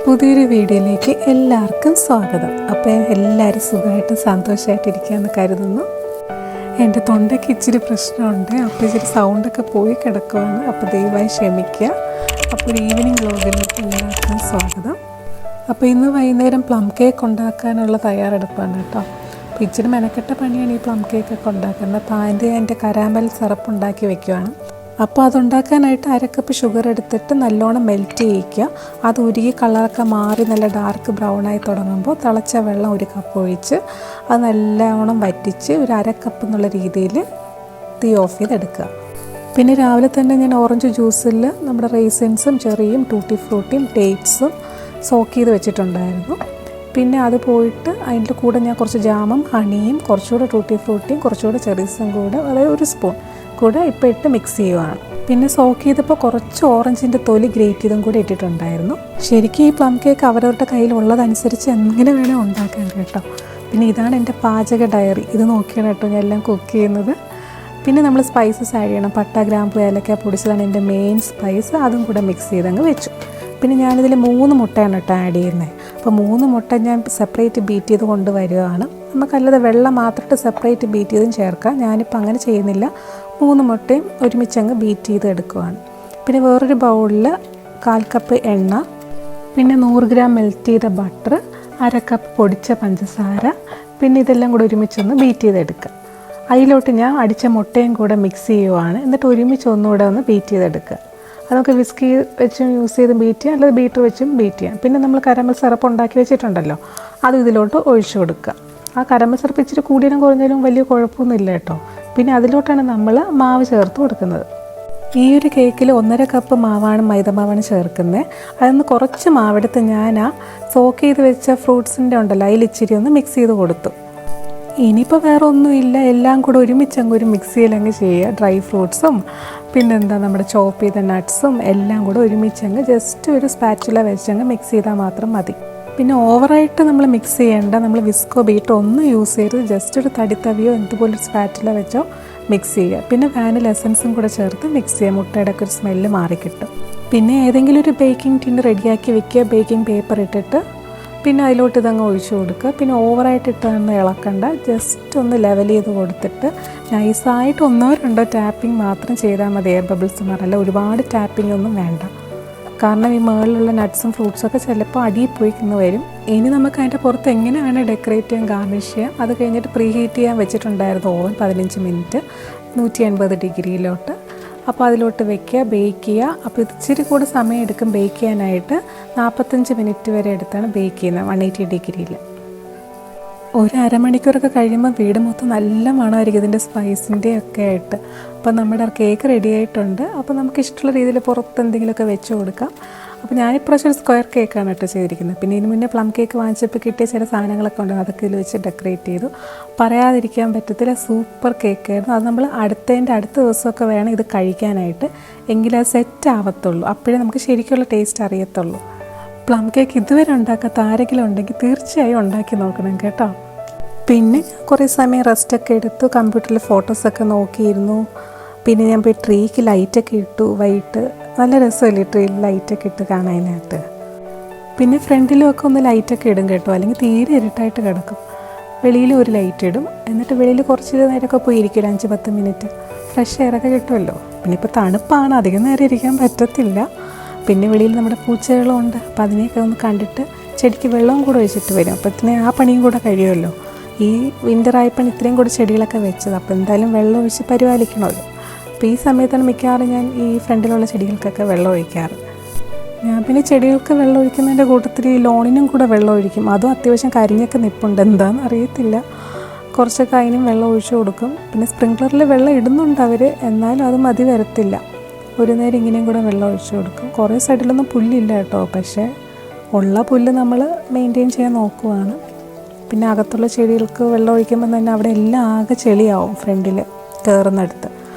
പുതിയൊരു വീഡിയോയിലേക്ക് എല്ലാവർക്കും സ്വാഗതം. അപ്പോൾ എല്ലാവരും സുഖമായിട്ട് സന്തോഷമായിട്ടിരിക്കുകയെന്ന് കരുതുന്നു. എൻ്റെ തൊണ്ടയ്ക്ക് ഇച്ചിരി പ്രശ്നമുണ്ട്, അപ്പോൾ ഇച്ചിരി സൗണ്ടൊക്കെ പോയി കിടക്കുവാണ്. അപ്പോൾ ദയവായി ക്ഷമിക്കുക. അപ്പോൾ ഒരു ഈവനിങ് വ്ലോഗിലേക്ക് എല്ലാവർക്കും സ്വാഗതം. അപ്പോൾ ഇന്ന് വൈകുന്നേരം പ്ലം കേക്ക് ഉണ്ടാക്കാനുള്ള തയ്യാറെടുപ്പാണ് കേട്ടോ. അപ്പോൾ ഇച്ചിരി മെനക്കെട്ട പണിയാണ് ഈ പ്ലം കേക്കൊക്കെ ഉണ്ടാക്കുന്നത്. അപ്പോൾ ആദ്യം എൻ്റെ കരാമൽ സിറപ്പ് ഉണ്ടാക്കി വെക്കുവാണ്. അപ്പോൾ അതുണ്ടാക്കാനായിട്ട് 1 കപ്പ് ഷുഗർ എടുത്തിട്ട് നല്ലോണം മെൽറ്റ് ചെയ്യിക്കുക. അത് ഉരുകി കളറൊക്കെ മാറി നല്ല ഡാർക്ക് ബ്രൗണായി തുടങ്ങുമ്പോൾ തിളച്ച വെള്ളം 1 കപ്പ് ഒഴിച്ച് അത് നല്ലോണം വറ്റിച്ച് ഒരു 1/2 കപ്പ് എന്നുള്ള രീതിയിൽ തീ ഓഫ് ചെയ്തെടുക്കുക. പിന്നെ രാവിലെ തന്നെ ഞാൻ ഓറഞ്ച് ജ്യൂസിൽ നമ്മുടെ റൈസിൻസും ചെറിയും ടൂട്ടി ഫ്രൂട്ടിയും ഡേറ്റ്സും സോക്ക് ചെയ്ത് വെച്ചിട്ടുണ്ടായിരുന്നു. പിന്നെ അത് പോയിട്ട് അതിൻ്റെ കൂടെ ഞാൻ കുറച്ച് ജാമും ഹണിയും കുറച്ചുകൂടെ ടൂട്ടി ഫ്രൂട്ടിയും കുറച്ചുകൂടെ ചെറീസും കൂടെ അതായത് 1 സ്പൂൺ കൂടെ ഇപ്പോൾ ഇട്ട് മിക്സ് ചെയ്യുവാണ്. പിന്നെ സോക്ക് ചെയ്തപ്പോൾ കുറച്ച് ഓറഞ്ചിൻ്റെ തൊലി ഗ്രേറ്റ് ചെയ്തും കൂടെ ഇട്ടിട്ടുണ്ടായിരുന്നു. ശരിക്കും ഈ പ്ലം കേക്ക് അവരവരുടെ കയ്യിലുള്ളതനുസരിച്ച് എങ്ങനെ വേണേൽ ഉണ്ടാക്കാൻ കേട്ടോ. പിന്നെ ഇതാണ് എൻ്റെ പാചക ഡയറി. ഇത് നോക്കിയാണ് കേട്ടോ ഞാൻ എല്ലാം കുക്ക് ചെയ്യുന്നത്. പിന്നെ നമ്മൾ സ്പൈസസ് ആഡ് ചെയ്യണം. പട്ട, ഗ്രാമ്പു, ഏലക്ക പൊടിച്ചതാണ് എൻ്റെ മെയിൻ സ്പൈസ്. അതും കൂടെ മിക്സ് ചെയ്തങ്ങ് വെച്ചു. പിന്നെ ഞാനിതിൽ 3 മുട്ടയാണ് കേട്ടോ ആഡ് ചെയ്യുന്നത്. അപ്പോൾ 3 മുട്ട ഞാൻ സെപ്പറേറ്റ് ബീറ്റ് ചെയ്ത് കൊണ്ടുവരികയാണ്. നമുക്കല്ലാതെ വെള്ളം മാത്രമായിട്ട് സെപ്പറേറ്റ് ബീറ്റ് ചെയ്തും ചേർക്കാം. ഞാനിപ്പോൾ അങ്ങനെ ചെയ്യുന്നില്ല. 3 മുട്ടയും ഒരുമിച്ചങ്ങ് ബീറ്റ് ചെയ്ത് എടുക്കുവാണ്. പിന്നെ വേറൊരു ബൗളിൽ 1/4 കപ്പ് എണ്ണ, പിന്നെ 100 ഗ്രാം മെൽറ്റ് ചെയ്ത ബട്ടർ, 1/2 കപ്പ് പൊടിച്ച പഞ്ചസാര, പിന്നെ ഇതെല്ലാം കൂടെ ഒരുമിച്ചൊന്ന് ബീറ്റ് ചെയ്തെടുക്കുക. അതിലോട്ട് ഞാൻ അടിച്ച മുട്ടയും കൂടെ മിക്സ് ചെയ്യുവാണ്. എന്നിട്ട് ഒരുമിച്ച് ഒന്നുകൂടെ ഒന്ന് ബീറ്റ് ചെയ്തെടുക്കുക. അത് നമുക്ക് വിസ്കി വെച്ചും യൂസ് ചെയ്ത് ബീറ്റ് ചെയ്യാം, അല്ലെങ്കിൽ ബീറ്റർ വെച്ചും ബീറ്റ് ചെയ്യാം. പിന്നെ നമ്മൾ കരമൽ സിറപ്പ് ഉണ്ടാക്കി വെച്ചിട്ടുണ്ടല്ലോ, അത് ഇതിലോട്ട് ഒഴിച്ചു കൊടുക്കുക. ആ കരമൽ സിറപ്പ് ഇച്ചിരി കൂടിയാലും കുറഞ്ഞാലും വലിയ കുഴപ്പമൊന്നുമില്ല കേട്ടോ. പിന്നെ അതിലോട്ടാണ് നമ്മൾ മാവ് ചേർത്ത് കൊടുക്കുന്നത്. ഈ ഒരു കേക്കിൽ 1.5 കപ്പ് മാവാണ് മൈദമാവാണ് ചേർക്കുന്നത്. അതിൽ കുറച്ച് മാവെടുത്ത് ഞാൻ ആ സോക്ക് ചെയ്ത് വെച്ച ഫ്രൂട്ട്സിൻ്റെ ഉണ്ടല്ലോ അതിൽ ഇച്ചിരി ഒന്ന് മിക്സ് ചെയ്ത് കൊടുത്തു. ഇനിയിപ്പോൾ വേറെ ഒന്നുമില്ല, എല്ലാം കൂടെ ഒരുമിച്ചങ്ങ് ഒരു മിക്സിയിലങ്ങ് ചെയ്യുക. ഡ്രൈ ഫ്രൂട്ട്സും പിന്നെന്താ നമ്മുടെ ചോപ്പ് ചെയ്ത നട്ട്സും എല്ലാം കൂടെ ഒരുമിച്ചങ്ങ് ജസ്റ്റ് ഒരു സ്പാച്ചുല വെച്ചങ്ങ് മിക്സ് ചെയ്താൽ മാത്രം മതി. പിന്നെ ഓവറായിട്ട് നമ്മൾ മിക്സ് ചെയ്യേണ്ട. നമ്മൾ വിസ്കോ ബീറ്റോ ഒന്നും യൂസ് ചെയ്ത് ജസ്റ്റ് ഒരു തടിത്തവിയോ എന്തുപോലൊരു സ്പാറ്റുല വെച്ചോ മിക്സ് ചെയ്യുക. പിന്നെ വാനില എസൻസും കൂടെ ചേർത്ത് മിക്സ് ചെയ്യുക. മുട്ടയുടെ ഒക്കെ ഒരു സ്മെല്ല് മാറിക്കിട്ടും. പിന്നെ ഏതെങ്കിലും ഒരു ബേക്കിംഗ് ടിൻ റെഡിയാക്കി വെക്കുക. ബേക്കിംഗ് പേപ്പർ ഇട്ടിട്ട് പിന്നെ അതിലോട്ട് ഇതങ്ങ് ഒഴിച്ചു കൊടുക്കുക. പിന്നെ ഓവറായിട്ട് ഇട്ടൊന്നും ഇളക്കണ്ട. ജസ്റ്റ് ഒന്ന് ലെവൽ ചെയ്ത് കൊടുത്തിട്ട് നൈസായിട്ട് 1-2 ടാപ്പിംഗ് മാത്രം ചെയ്താൽ മതി. എയർ ബബിൾസ് മാറല്ല, ഒരുപാട് ടാപ്പിംഗ് ഒന്നും വേണ്ട. കാരണം ഈ മുകളിലുള്ള നട്ട്സും ഫ്രൂട്ട്സൊക്കെ ചിലപ്പോൾ അടിയിൽ പോയി വരും. ഇനി നമുക്ക് അതിൻ്റെ പുറത്ത് എങ്ങനെ വേണേൽ ഡെക്കറേറ്റ് ചെയ്യാൻ, ഗാർണിഷ് ചെയ്യാം. അത് കഴിഞ്ഞിട്ട് പ്രീ ഹീറ്റ് ചെയ്യാൻ വെച്ചിട്ടുണ്ടായിരുന്നു ഓവൻ 15 മിനിറ്റ് 180 ഡിഗ്രിയിലോട്ട്. അപ്പോൾ അതിലോട്ട് വെക്കുക, ബേക്ക് ചെയ്യുക. അപ്പോൾ ഇത് ഇച്ചിരി കൂടെ സമയം എടുക്കും ബേക്ക് ചെയ്യാനായിട്ട്. 45 മിനിറ്റ് വരെ എടുത്താണ് ബേക്ക് ചെയ്യുന്നത് 180 ഡിഗ്രിയിൽ. ഒരു അരമണിക്കൂറൊക്കെ കഴിയുമ്പോൾ വീട് മൊത്തം നല്ല മണമായിരിക്കും ഇതിൻ്റെ സ്പൈസിൻ്റെ ഒക്കെ ആയിട്ട്. അപ്പോൾ നമ്മുടെ കേക്ക് റെഡി ആയിട്ടുണ്ട്. അപ്പോൾ നമുക്ക് ഇഷ്ടമുള്ള രീതിയിൽ പുറത്ത് എന്തെങ്കിലുമൊക്കെ വെച്ച് കൊടുക്കാം. അപ്പോൾ ഞാനിപ്രാവശ്യം ഒരു സ്ക്വയർ കേക്കാണ് കേട്ടോ ചെയ്തിരിക്കുന്നത്. പിന്നെ ഇതിന് മുന്നേ പ്ലം കേക്ക് വാങ്ങിച്ചപ്പോൾ കിട്ടിയ ചില സാധനങ്ങളൊക്കെ ഉണ്ട്, അതൊക്കെ ഇതിൽ വെച്ച് ഡെക്കറേറ്റ് ചെയ്തു. പറയാതിരിക്കാൻ പറ്റത്തില്ല, സൂപ്പർ കേക്കായിരുന്നു. അത് നമ്മൾ അടുത്ത ദിവസമൊക്കെ വേണം ഇത് കഴിക്കാനായിട്ട്, എങ്കിലേ അത് സെറ്റ് ആവത്തുള്ളൂ. അപ്പോഴേ നമുക്ക് ശരിക്കുള്ള ടേസ്റ്റ് അറിയത്തുള്ളൂ. പ്ലം കേക്ക് ഇതുവരെ ഉണ്ടാക്കാത്ത ആരെങ്കിലും ഉണ്ടെങ്കിൽ തീർച്ചയായും ഉണ്ടാക്കി നോക്കണം കേട്ടോ. പിന്നെ കുറേ സമയം റെസ്റ്റൊക്കെ എടുത്തു, കമ്പ്യൂട്ടറിൽ ഫോട്ടോസൊക്കെ നോക്കിയിരുന്നു. പിന്നെ ഞാൻ പോയി ട്രീക്ക് ലൈറ്റൊക്കെ ഇട്ടു. വൈകിട്ട് നല്ല രസമല്ലേ ട്രീയിൽ ലൈറ്റൊക്കെ ഇട്ട് കാണാനായിട്ട്. പിന്നെ ഫ്രണ്ടിലുമൊക്കെ ഒന്ന് ലൈറ്റൊക്കെ ഇടും കേട്ടോ, അല്ലെങ്കിൽ തീരെ ഇരുട്ടായിട്ട് കിടക്കും. വെളിയിൽ ഒരു ലൈറ്റ് ഇടും. എന്നിട്ട് വെളിയിൽ കുറച്ച് നേരമൊക്കെ പോയി ഇരിക്കും, 5-10 മിനിറ്റ്. ഫ്രഷ് എയറൊക്കെ കിട്ടുമല്ലോ. പിന്നെ ഇപ്പോൾ തണുപ്പാണ്, അധികം നേരം ഇരിക്കാൻ പറ്റത്തില്ല. പിന്നെ വെളിയിൽ നമ്മുടെ പൂച്ചകളും ഉണ്ട്. അപ്പോൾ അതിനെയൊക്കെ ഒന്ന് കണ്ടിട്ട് ചെടിക്ക് വെള്ളവും കൂടെ ഒഴിച്ചിട്ട് വരും. അപ്പോൾ ഇതിനെ ആ പണിയും കൂടെ കഴിയുമല്ലോ. ഈ വിൻ്ററായപ്പോൾ ഇത്രയും കൂടെ ചെടികളൊക്കെ വെച്ചത്. അപ്പോൾ എന്തായാലും വെള്ളം ഒഴിച്ച് പരിപാലിക്കണമല്ലോ. അപ്പോൾ ഈ സമയത്താണ് മിക്കവാറും ഞാൻ ഈ ഫ്രണ്ടിലുള്ള ചെടികൾക്കൊക്കെ വെള്ളം ഒഴിക്കാറ്. ഞാൻ പിന്നെ ചെടികൾക്ക് വെള്ളം ഒഴിക്കുന്നതിൻ്റെ കൂട്ടത്തിൽ ഈ ലോണിനും കൂടെ വെള്ളം ഒഴിക്കും. അതും അത്യാവശ്യം കരിഞ്ഞൊക്കെ നിൽപ്പുണ്ട്, എന്താണെന്ന് അറിയത്തില്ല. കുറച്ചൊക്കെ അതിനും വെള്ളം ഒഴിച്ചു കൊടുക്കും. പിന്നെ സ്പ്രിങ്ക്ലറിൽ വെള്ളം ഇടുന്നുണ്ട് അവർ, എന്നാലും അത് മതി വരത്തില്ല. ഒരു നേരം ഇങ്ങനെയും കൂടെ വെള്ളം ഒഴിച്ചു കൊടുക്കും. കുറേ സൈഡിലൊന്നും പുല്ലില്ല കേട്ടോ, പക്ഷേ ഉള്ള പുല്ല് നമ്മൾ മെയിൻറ്റെയിൻ ചെയ്യാൻ നോക്കുവാണ്. പിന്നെ അകത്തുള്ള ചെടികൾക്ക് വെള്ളം ഒഴിക്കുമ്പോൾ തന്നെ അവിടെ എല്ലാം ആകെ ചെളിയാവും ഫ്രണ്ടിൽ കയറുന്നിടത്ത്.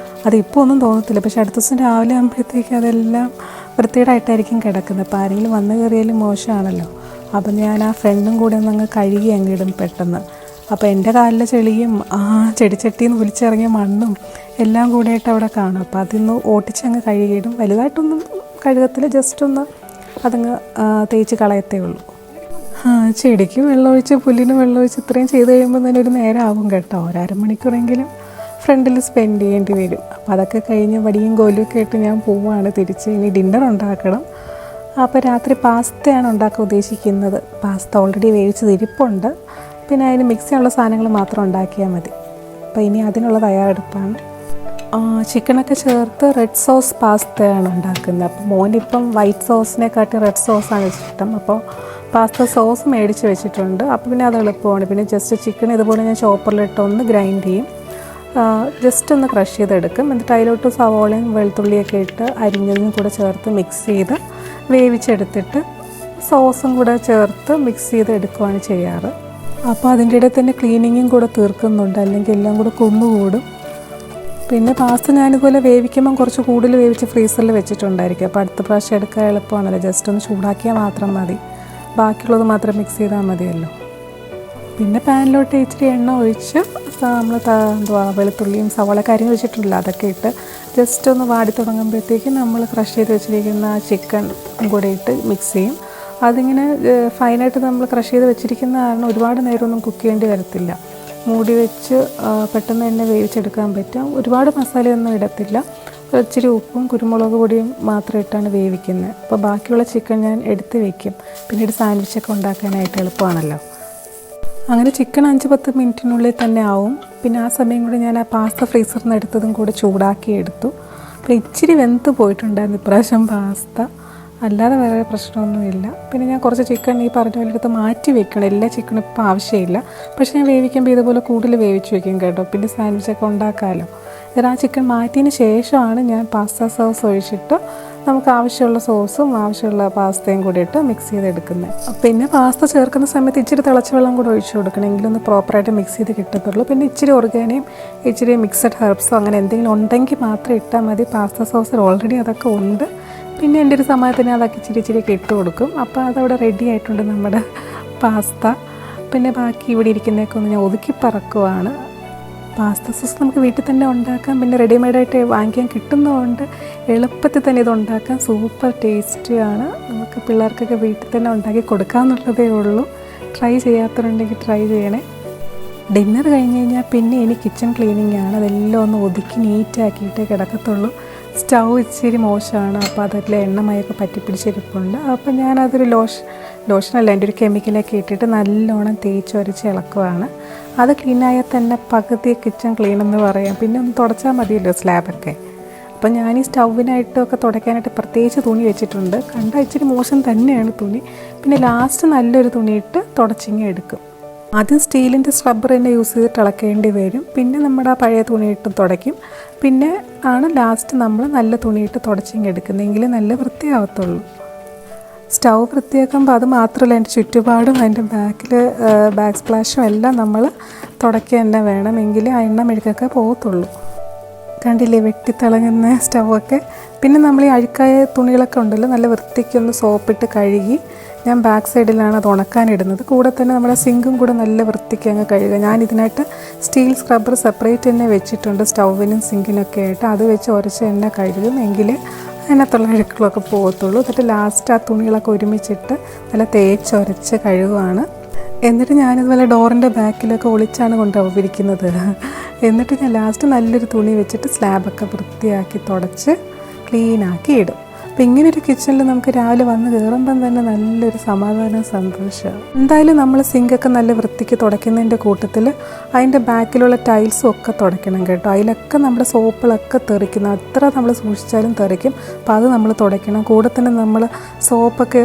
അതിപ്പോൾ ഒന്നും തോന്നത്തില്ല, പക്ഷേ അടുത്ത ദിവസം രാവിലെ ആകുമ്പോഴത്തേക്ക് അതെല്ലാം വൃത്തികേടായിട്ടായിരിക്കും കിടക്കുന്നത്. അപ്പോൾ ആരെങ്കിലും വന്ന് കയറിയാലും മോശമാണല്ലോ. അപ്പം ഞാൻ ആ ഫ്രണ്ടും കൂടെ ഒന്നങ്ങ് കഴുകി അങ്ങിടും പെട്ടെന്ന്. അപ്പോൾ എൻ്റെ കാലിലെ ചെളിയും ചെടിച്ചട്ടിന്ന് ഒലിച്ചിറങ്ങിയ മണ്ണും എല്ലാം കൂടെയായിട്ട് അവിടെ കാണും. അപ്പോൾ അതിന്ന് ഓട്ടിച്ചങ്ങ് കഴുകിയിടും. വലുതായിട്ടൊന്നും കഴുകത്തിൽ ജസ്റ്റ് ഒന്ന് അതങ്ങ് തേച്ച് കളയത്തേ ഉള്ളൂ. ചെടിക്ക് വെള്ളമൊഴിച്ച് പുല്ലിന് വെള്ളമൊഴിച്ച് ഇത്രയും ചെയ്ത് കഴിയുമ്പോൾ തന്നെ ഒരു നേരം ആകും കേട്ടോ. ഒരു അരമണിക്കൂറെങ്കിലും ഫ്രണ്ടിൽ സ്പെൻഡ് ചെയ്യേണ്ടി വരും. അപ്പോൾ അതൊക്കെ കഴിഞ്ഞ് വടിയും കോലുമൊക്കെ ആയിട്ട് ഞാൻ പോവുകയാണ് തിരിച്ച്. ഇനി ഡിന്നർ ഉണ്ടാക്കണം. അപ്പോൾ രാത്രി പാസ്തയാണ് ഉണ്ടാക്കാൻ ഉദ്ദേശിക്കുന്നത്. പാസ്ത ഓൾറെഡി വേവിച്ചത് ഇരിപ്പുണ്ട്. പിന്നെ അതിന് മിക്സ് ചെയ്യാനുള്ള സാധനങ്ങൾ മാത്രം ഉണ്ടാക്കിയാൽ മതി. അപ്പോൾ ഇനി അതിനുള്ള തയ്യാറെടുപ്പാണ്. ചിക്കനൊക്കെ ചേർത്ത് റെഡ് സോസ് പാസ്തയാണ് ഉണ്ടാക്കുന്നത്. അപ്പോൾ മോനിപ്പം വൈറ്റ് സോസിനെക്കാട്ടി റെഡ് സോസാണ് ഇഷ്ടം. അപ്പോൾ പാസ്ത സോസ് മേടിച്ച് വെച്ചിട്ടുണ്ട്. അപ്പോൾ പിന്നെ അത് എളുപ്പമാണ്. പിന്നെ ജസ്റ്റ് ചിക്കൻ ഇതുപോലെ ഞാൻ ചോപ്പറിലിട്ട് ഒന്ന് ഗ്രൈൻഡ് ചെയ്യും. ജസ്റ്റ് ഒന്ന് ക്രഷ് ചെയ്തെടുക്കും. എന്നിട്ട് അതിലോട്ട് സവോളയും വെളുത്തുള്ളിയൊക്കെ ഇട്ട് അരിഞ്ഞതും കൂടെ ചേർത്ത് മിക്സ് ചെയ്ത് വേവിച്ചെടുത്തിട്ട് സോസും കൂടെ ചേർത്ത് മിക്സ് ചെയ്ത് എടുക്കുകയാണ് ചെയ്യാറ്. അപ്പോൾ അതിൻ്റെ ഇടയിൽ തന്നെ ക്ലീനിങ്ങും കൂടെ തീർക്കുന്നുണ്ട്, അല്ലെങ്കിൽ എല്ലാം കൂടെ കുന്നുകൂടും. പിന്നെ പാസ്ത ഞാനിതുപോലെ വേവിക്കുമ്പം കുറച്ച് കൂടുതൽ വേവിച്ച് ഫ്രീസറിൽ വെച്ചിട്ടുണ്ടായിരിക്കും. അപ്പോൾ അടുത്ത പ്രാവശ്യം എടുക്കാൻ എളുപ്പമാണല്ലോ. ജസ്റ്റ് ഒന്ന് ചൂടാക്കിയാൽ മാത്രം മതി. ബാക്കിയുള്ളത് മാത്രം മിക്സ് ചെയ്താൽ മതിയല്ലോ. പിന്നെ പാനിലോട്ട് ഇച്ചിരി എണ്ണ ഒഴിച്ച് നമ്മൾ വെളുത്തുള്ളിയും സവാള അരിഞ്ഞ് വെച്ചിട്ടുണ്ടല്ലോ അതൊക്കെ ഇട്ട് ജസ്റ്റ് ഒന്ന് വാടി തുടങ്ങുമ്പോഴത്തേക്കും നമ്മൾ ക്രഷ് ചെയ്ത് വെച്ചിരിക്കുന്ന ചിക്കൻ കൂടെ ഇട്ട് മിക്സ് ചെയ്യും. അതിങ്ങനെ ഫൈനായിട്ട് നമ്മൾ ക്രഷ് ചെയ്ത് വെച്ചിരിക്കുന്ന കാരണം ഒരുപാട് നേരമൊന്നും കുക്ക് ചെയ്യേണ്ടി വരത്തില്ല. മൂടി വെച്ച് പെട്ടെന്ന് തന്നെ വേവിച്ചെടുക്കാൻ പറ്റും. ഒരുപാട് മസാലയൊന്നും ഇടത്തില്ല. ഇച്ചിരി ഉപ്പും കുരുമുളക് പൊടിയും മാത്രം ഇട്ടാണ് വേവിക്കുന്നത്. അപ്പോൾ ബാക്കിയുള്ള ചിക്കൻ ഞാൻ എടുത്ത് വയ്ക്കും. പിന്നീട് സാൻഡ്വിച്ചൊക്കെ ഉണ്ടാക്കാനായിട്ട് എളുപ്പമാണല്ലോ. അങ്ങനെ ചിക്കൻ 5-10 മിനിറ്റിനുള്ളിൽ തന്നെ ആവും. പിന്നെ ആ സമയം കൂടെ ഞാൻ ആ പാസ്ത ഫ്രീസറിൽ നിന്ന് എടുത്തതും കൂടെ ചൂടാക്കി എടുത്തു. അപ്പോൾ ഇച്ചിരി വെന്ത് പോയിട്ടുണ്ടായിരുന്നു ഇപ്രാവശ്യം പാസ്ത. അല്ലാതെ വേറെ പ്രശ്നമൊന്നുമില്ല. പിന്നെ ഞാൻ കുറച്ച് ചിക്കൻ ഈ പറഞ്ഞ പോലെ എടുത്ത് മാറ്റി വെക്കണം. എല്ലാ ചിക്കനും ഇപ്പോൾ ആവശ്യമില്ല. പക്ഷേ ഞാൻ വേവിക്കുമ്പോൾ ഇതുപോലെ കൂടുതൽ വേവിച്ച് വെക്കും കേട്ടോ. പിന്നെ സാൻഡ്വിച്ചൊക്കെ ഉണ്ടാക്കാമല്ലോ. ആ ചിക്കൻ മാറ്റിയതിന് ശേഷമാണ് ഞാൻ പാസ്ത സോസ് ഒഴിച്ചിട്ട് നമുക്ക് ആവശ്യമുള്ള സോസും ആവശ്യമുള്ള പാസ്തയും കൂടി ഇട്ട് മിക്സ് ചെയ്തെടുക്കുന്നത്. പിന്നെ പാസ്ത ചേർക്കുന്ന സമയത്ത് ഇച്ചിരി തിളച്ച വെള്ളം കൂടെ ഒഴിച്ചു കൊടുക്കണം. എങ്കിലൊന്ന് പ്രോപ്പറായിട്ട് മിക്സ് ചെയ്ത് കിട്ടത്തുള്ളൂ. പിന്നെ ഇച്ചിരി ഓർഗാനയും ഇച്ചിരി മിക്സഡ് ഹെർബ്സോ അങ്ങനെ എന്തെങ്കിലും ഉണ്ടെങ്കിൽ മാത്രം ഇട്ടാൽ മതി. പാസ്ത സോസിൽ ഓൾറെഡി അതൊക്കെ ഉണ്ട്. പിന്നെ എൻ്റെ ഒരു സമയത്തിന് അതൊക്കെ ഇച്ചിരി ഇട്ട് കൊടുക്കും. അപ്പോൾ അതവിടെ റെഡി ആയിട്ടുണ്ട് നമ്മുടെ പാസ്ത. പിന്നെ ബാക്കി ഇവിടെ ഇരിക്കുന്നതൊക്കെ ഒന്ന് ഞാൻ ഒതുക്കി പറക്കുവാണ്. പാസ്ത സോസ് നമുക്ക് വീട്ടിൽ തന്നെ ഉണ്ടാക്കാം. പിന്നെ റെഡിമെയ്ഡായിട്ട് വാങ്ങിക്കാൻ കിട്ടുന്നതുകൊണ്ട് എളുപ്പത്തിൽ തന്നെ ഇത് ഉണ്ടാക്കാം. സൂപ്പർ ടേസ്റ്റിയാണ്. നമുക്ക് പിള്ളേർക്കൊക്കെ വീട്ടിൽ തന്നെ ഉണ്ടാക്കി കൊടുക്കാമെന്നുള്ളതേ ഉള്ളൂ. ട്രൈ ചെയ്യാത്തവരുണ്ടെങ്കിൽ ട്രൈ ചെയ്യണേ. ഡിന്നർ കഴിഞ്ഞ് കഴിഞ്ഞാൽ പിന്നെ ഇനി കിച്ചൺ ക്ലീനിങ് ആണ്. അതെല്ലാം ഒന്ന് ഒതുക്കി നീറ്റാക്കിയിട്ടേ കിടക്കത്തുള്ളൂ. സ്റ്റൗ ഇച്ചിരി മോശമാണ്. അപ്പോൾ അതെല്ലാം എണ്ണമയൊക്കെ പറ്റിപ്പിടിച്ചിരിപ്പുണ്ട്. അപ്പോൾ ഞാനതൊരു ലോഷനല്ല എൻ്റെ ഒരു കെമിക്കലൊക്കെ ഇട്ടിട്ട് നല്ലോണം തേച്ചൊരച്ച് ഇളക്കുവാണ്. അത് ക്ലീനായാൽ തന്നെ പകുതി കിച്ചൺ ക്ലീൻ എന്ന് പറയാം. പിന്നെ ഒന്ന് തുടച്ചാൽ മതിയല്ലോ സ്ലാബൊക്കെ. അപ്പം ഞാൻ ഈ സ്റ്റൗവിനായിട്ടൊക്കെ തുടയ്ക്കാനായിട്ട് പ്രത്യേകിച്ച് തുണി വെച്ചിട്ടുണ്ട്. കണ്ടാൽ ഇച്ചിരി മോശം തന്നെയാണ് തുണി. പിന്നെ ലാസ്റ്റ് നല്ലൊരു തുണിയിട്ട് തുടച്ചിങ്ങി എടുക്കും. ആദ്യം സ്റ്റീലിൻ്റെ സ്ക്രബ്ബർ തന്നെ യൂസ് ചെയ്തിട്ട് ഇളക്കേണ്ടി വരും. പിന്നെ നമ്മുടെ ആ പഴയ തുണിയിട്ട് തുടയ്ക്കും. പിന്നെ ആണ് ലാസ്റ്റ് നമ്മൾ നല്ല തുണിയിട്ട് തുടച്ചിങ്ങി എടുക്കുന്നതെങ്കിൽ നല്ല വൃത്തിയാവത്തുള്ളൂ. സ്റ്റൗ വൃത്തിയാക്കുമ്പോൾ അത് മാത്രമല്ല, എൻ്റെ ചുറ്റുപാടും അതിൻ്റെ ബാക്ക് സ്പ്ലാഷും എല്ലാം നമ്മൾ തുടയ്ക്കുക തന്നെ വേണം. എങ്കിലേ ആ എണ്ണ മെഴുക്കൊക്കെ പോകത്തുള്ളൂ. കണ്ടില്ലേ വെട്ടിത്തിളങ്ങുന്ന സ്റ്റൗവൊക്കെ. പിന്നെ നമ്മൾ ഈ അഴുക്കായ തുണികളൊക്കെ ഉണ്ടല്ലോ, നല്ല വൃത്തിക്കൊന്ന് സോപ്പിട്ട് കഴുകി ഞാൻ ബാക്ക് സൈഡിലാണ് അത് ഉണക്കാനിടുന്നത്. കൂടെ തന്നെ നമ്മുടെ സിങ്കും കൂടെ നല്ല വൃത്തിക്ക് അങ്ങ് കഴുകുക. ഞാൻ ഇതിനായിട്ട് സ്റ്റീൽ സ്ക്രബ്ബർ സെപ്പറേറ്റ് തന്നെ വെച്ചിട്ടുണ്ട് സ്റ്റൗവിനും സിങ്കിനൊക്കെ ആയിട്ട്. അത് വെച്ച് ഉരച്ച് തന്നെ കഴുകും. എങ്കിലേ അതിനകത്തുള്ള അഴുക്കുകളൊക്കെ പോകത്തുള്ളൂ. എന്നിട്ട് ലാസ്റ്റ് ആ തുണികളൊക്കെ ഒരുമിച്ചിട്ട് നല്ല തേച്ചൊരച്ച് കഴുകുവാണ്. എന്നിട്ട് ഞാനിതുപോലെ ഡോറിൻ്റെ ബാക്കിലൊക്കെ ഒളിച്ചാണ് കൊണ്ടുപോയിരിക്കുന്നത്. എന്നിട്ട് ഞാൻ ലാസ്റ്റ് നല്ലൊരു തുണി വെച്ചിട്ട് സ്ലാബൊക്കെ വൃത്തിയാക്കി തുടച്ച് ക്ലീനാക്കി ഇടും. അപ്പോൾ ഇങ്ങനൊരു കിച്ചണിൽ നമുക്ക് രാവിലെ വന്ന് കയറുമ്പം തന്നെ നല്ലൊരു സമാധാനം സന്തോഷമാണ്. എന്തായാലും നമ്മൾ സിങ്കൊക്കെ നല്ല വൃത്തിക്ക് തുടയ്ക്കുന്നതിൻ്റെ കൂട്ടത്തിൽ അതിൻ്റെ ബാക്കിലുള്ള ടൈൽസും ഒക്കെ തുടയ്ക്കണം കേട്ടോ. അതിലൊക്കെ നമ്മുടെ സോപ്പുകളൊക്കെ തെറിക്കുന്നു. അത്ര നമ്മൾ സൂക്ഷിച്ചാലും തെറിക്കും. അപ്പോൾ അത് നമ്മൾ തുടയ്ക്കണം. കൂടെ തന്നെ നമ്മൾ സോപ്പൊക്കെ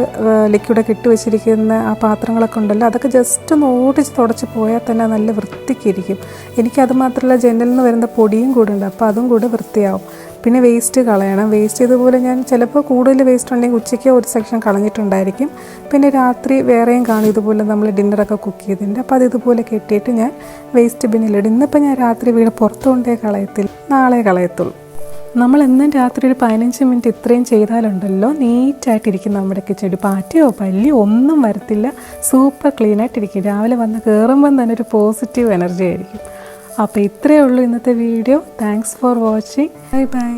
ലിക്വിഡൊക്കെ ഇട്ട് വെച്ചിരിക്കുന്ന ആ പാത്രങ്ങളൊക്കെ ഉണ്ടല്ലോ, അതൊക്കെ ജസ്റ്റ് ഒന്ന് ഓടിച്ച് തുടച്ച് പോയാൽ തന്നെ നല്ല വൃത്തിക്കിരിക്കും. എനിക്കത് മാത്രമല്ല, ജനലിൽ നിന്ന് വരുന്ന പൊടിയും കൂടെ ഉണ്ട്. അപ്പോൾ അതും കൂടെ വൃത്തിയാവും. പിന്നെ വേസ്റ്റ് കളയണം. വേസ്റ്റ് ഇതുപോലെ ഞാൻ ചിലപ്പോൾ കൂടുതൽ വേസ്റ്റ് ഉണ്ടെങ്കിൽ ഉച്ചയ്ക്ക് ഒരു സെക്ഷൻ കളഞ്ഞിട്ടുണ്ടായിരിക്കും. പിന്നെ രാത്രി വേറെയും കാണും ഇതുപോലെ നമ്മൾ ഡിന്നറൊക്കെ കുക്ക് ചെയ്തിട്ടുണ്ട്. അപ്പോൾ അത് ഇതുപോലെ കെട്ടിയിട്ട് ഞാൻ വേസ്റ്റ് ബിന്നിലിടും. ഇന്നിപ്പോൾ ഞാൻ രാത്രി വീട് പുറത്തു കൊണ്ടേ കളയത്തില്ല, നാളെ കളയത്തുള്ളൂ. നമ്മൾ എന്നും രാത്രി ഒരു 15 മിനിറ്റ് ഇത്രയും ചെയ്താലുണ്ടല്ലോ നീറ്റായിട്ടിരിക്കും നമ്മുടെ കിച്ചൺ. പാറ്റയോ പല്ലിയോ ഒന്നും വരത്തില്ല. സൂപ്പർ ക്ലീനായിട്ടിരിക്കും. രാവിലെ വന്ന് കയറുമ്പം തന്നെ ഒരു പോസിറ്റീവ് എനർജി ആയിരിക്കും. അപ്പോൾ ഇത്രയേ ഉള്ളൂ ഇന്നത്തെ video. Thanks for watching. Bye bye.